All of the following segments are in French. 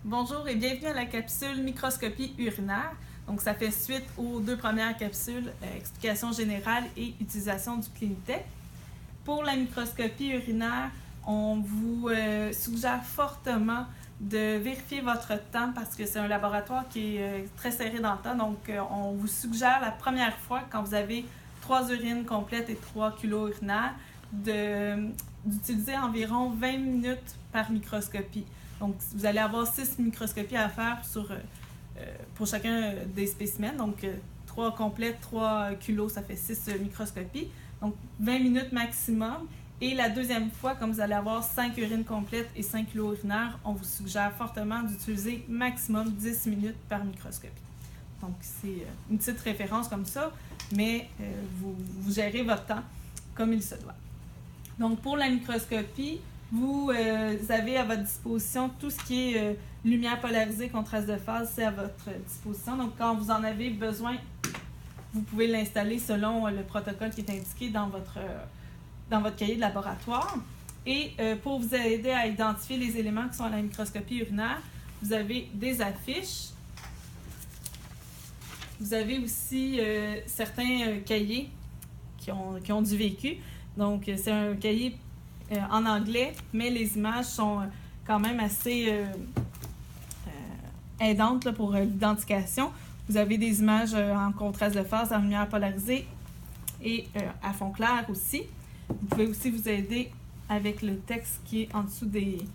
Bonjour et bienvenue à la capsule microscopie urinaire. Donc, ça fait suite aux deux premières capsules, explication générale et utilisation du Clinitec. Pour la microscopie urinaire, on vous suggère fortement de vérifier votre temps parce que c'est un laboratoire qui est très serré dans le temps. Donc, on vous suggère la première fois, quand vous avez 3 urines complètes et 3 kilos urinaires, d'utiliser environ 20 minutes par microscopie. Donc, vous allez avoir 6 microscopies à faire pour chacun des spécimens. Donc, 3 complètes, 3 kilos, ça fait 6 microscopies. Donc, 20 minutes maximum. Et la deuxième fois, comme vous allez avoir 5 urines complètes et 5 kilos urinaires, on vous suggère fortement d'utiliser maximum 10 minutes par microscopie. Donc, c'est une petite référence comme ça, mais vous gérez votre temps comme il se doit. Donc, pour la microscopie, vous avez à votre disposition tout ce qui est lumière polarisée, contraste de phase, c'est à votre disposition. Donc, quand vous en avez besoin, vous pouvez l'installer selon le protocole qui est indiqué dans votre cahier de laboratoire. Et pour vous aider à identifier les éléments qui sont à la microscopie urinaire, vous avez des affiches. Vous avez aussi certains cahiers qui ont du vécu. Donc, c'est un cahier en anglais, mais les images sont quand même assez aidantes là, pour l'identification. Vous avez des images en contraste de phase, en lumière polarisée et à fond clair aussi. Vous pouvez aussi vous aider avec le texte qui est en dessous des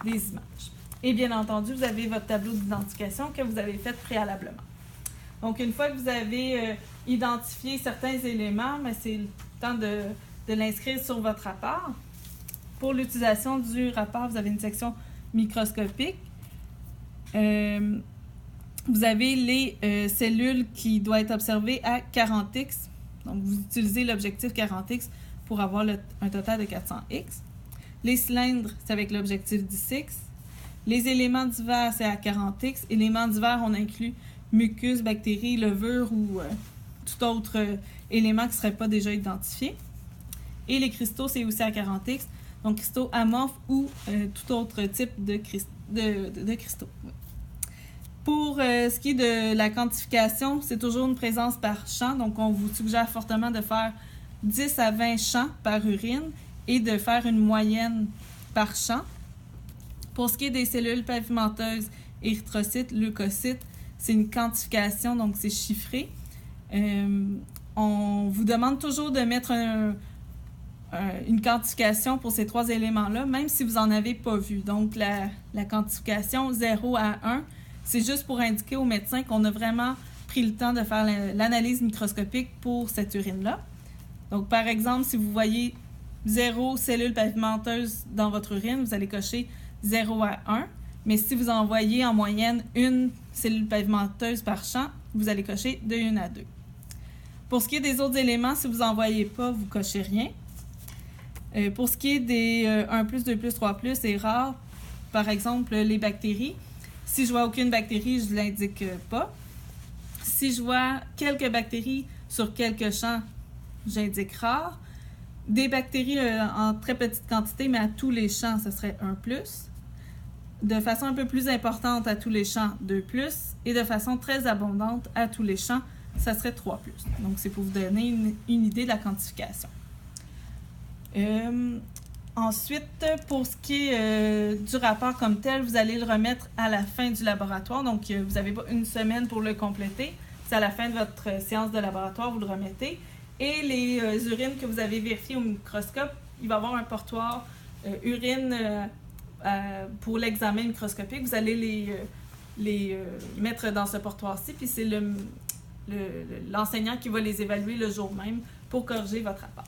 images. Et bien entendu, vous avez votre tableau d'identification que vous avez fait préalablement. Donc, une fois que vous avez identifié certains éléments, c'est le temps de l'inscrire sur votre rapport. Pour l'utilisation du rapport, vous avez une section microscopique. Vous avez les cellules qui doivent être observées à 40x. Donc, vous utilisez l'objectif 40x pour avoir un total de 400x. Les cylindres, c'est avec l'objectif 10x. Les éléments divers, c'est à 40x. Éléments divers, on inclut mucus, bactéries, levure ou tout autre élément qui ne serait pas déjà identifié. Et les cristaux, c'est aussi à 40x. Donc, cristaux amorphes ou tout autre type de cristaux. Pour ce qui est de la quantification, c'est toujours une présence par champ. Donc, on vous suggère fortement de faire 10 à 20 champs par urine et de faire une moyenne par champ. Pour ce qui est des cellules pavimenteuses, érythrocytes, leucocytes, c'est une quantification, donc c'est chiffré. On vous demande toujours de mettre une quantification pour ces 3 éléments-là, même si vous n'en avez pas vu. Donc, la quantification 0 à 1, c'est juste pour indiquer au médecin qu'on a vraiment pris le temps de faire l'analyse microscopique pour cette urine-là. Donc, par exemple, si vous voyez 0 cellules pavimenteuses dans votre urine, vous allez cocher 0 à 1. Mais si vous en voyez en moyenne une cellule pavimenteuse par champ, vous allez cocher de 1 à 2. Pour ce qui est des autres éléments, si vous n'en voyez pas, vous ne cochez rien. Pour ce qui est des 1+, 2+, 3+, c'est rare. Par exemple, les bactéries. Si je vois aucune bactérie, je ne l'indique pas. Si je vois quelques bactéries sur quelques champs, j'indique rare. Des bactéries en très petite quantité, mais à tous les champs, ce serait 1+. De façon un peu plus importante à tous les champs, 2+. Et de façon très abondante à tous les champs, ça serait 3+. Donc, c'est pour vous donner une idée de la quantification. Ensuite, pour ce qui est du rapport comme tel, vous allez le remettre à la fin du laboratoire. Donc, vous n'avez pas une semaine pour le compléter. C'est à la fin de votre séance de laboratoire, vous le remettez. Et les urines que vous avez vérifiées au microscope, il va y avoir un portoir urine pour l'examen microscopique. Vous allez les mettre dans ce portoir-ci, puis c'est l'enseignant qui va les évaluer le jour même pour corriger votre rapport.